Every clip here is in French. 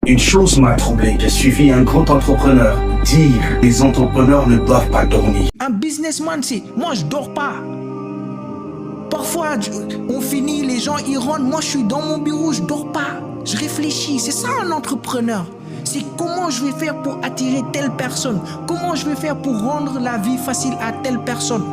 Une chose m'a troublé. J'ai suivi un grand entrepreneur dire les entrepreneurs ne doivent pas dormir. Un businessman, c'est moi je dors pas. Parfois, on finit, les gens ils rentrent, moi je suis dans mon bureau, je dors pas. Je réfléchis, c'est ça un entrepreneur. C'est comment je vais faire pour attirer telle personne. Comment je vais faire pour rendre la vie facile à telle personne.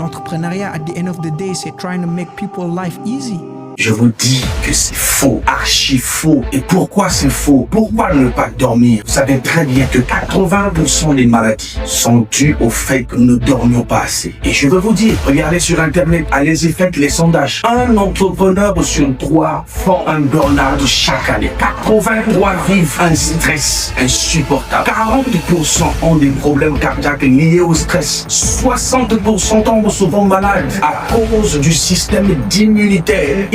L'entrepreneuriat, at the end of the day, c'est trying to make people's life easy. Je vous dis que c'est faux, archi faux. Et pourquoi c'est faux? Pourquoi ne pas dormir? Vous savez très bien que 80% des maladies sont dues au fait que nous ne dormions pas assez. Et je veux vous dire, regardez sur Internet, allez-y, faites les sondages. Un entrepreneur sur 3 font un burn-out chaque année. 83 vivent un stress insupportable. 40% ont des problèmes cardiaques liés au stress. 60% tombent souvent malades à cause du système immunitaire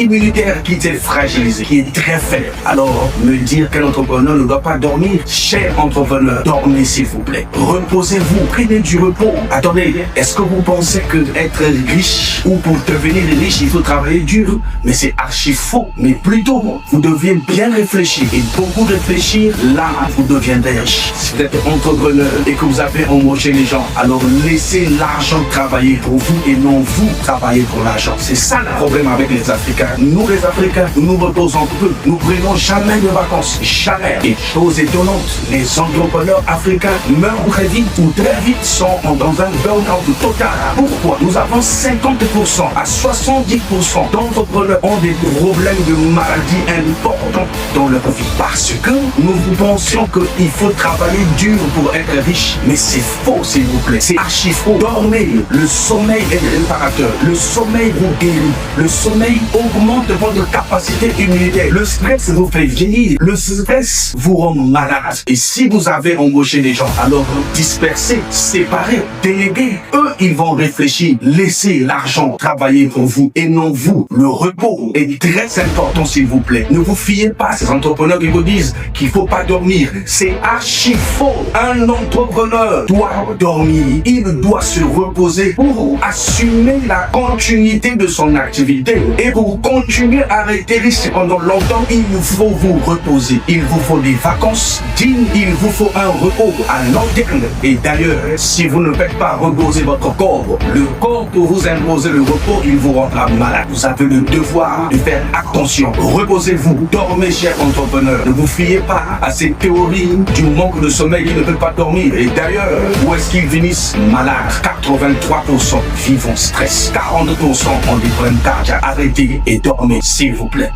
qui est fragilisé, qui est très faible. Alors, me dire qu'un entrepreneur ne doit pas dormir, cher entrepreneur, dormez s'il vous plaît. Reposez-vous, prenez du repos. Attendez, est-ce que vous pensez que être riche ou pour devenir riche, il faut travailler dur? Mais c'est archi faux. Mais plutôt, vous deviez bien réfléchir. Et beaucoup réfléchir, là, vous deviendrez riche. Si vous êtes entrepreneur et que vous avez embauché les gens, alors laissez l'argent travailler pour vous et non vous travailler pour l'argent. C'est ça le problème avec les Africains. Nous les Africains, nous reposons peu. Nous prenons jamais de vacances. Jamais. Et chose étonnante, les entrepreneurs africains meurent très vite ou très vite sont dans un burn-out total. Pourquoi? Nous avons 50% à 70% d'entrepreneurs ont des problèmes de maladies importantes dans leur vie. Parce que nous pensions qu'il faut travailler dur pour être riche. Mais c'est faux, s'il vous plaît. C'est archi faux. Dormez. Le sommeil est réparateur. Le sommeil vous guérit. Le sommeil augmente votre capacité immunitaire. Le stress vous fait vieillir. Le stress vous rend malade. Et si vous avez embauché des gens, alors dispersez, séparez, déléguez. Eux, ils vont réfléchir. Laissez l'argent travailler pour vous et non vous. Le repos est très important, s'il vous plaît. Ne vous fiez pas à ces entrepreneurs qui vous disent qu'il faut pas dormir. C'est archi faux. Un entrepreneur doit dormir. Il doit se reposer pour assumer la continuité de son activité. Et pour continuer à rester riche pendant longtemps, il faut vous reposer. Il vous faut des vacances dignes. Il vous faut un repos à long terme. Et d'ailleurs, si vous ne faites pas reposer votre corps, le corps pour vous imposer le repos, il vous rendra malade. Vous avez le devoir de faire attention. Reposez-vous. Dormez, cher entrepreneur. Ne vous fiez pas à ces théories du manque de sommeil qui ne peut pas dormir. Et d'ailleurs, où est-ce qu'ils finissent malades? 83% vivent en stress. 42% ont des problèmes cardiaques. Arrêtez et dormez, s'il vous plaît.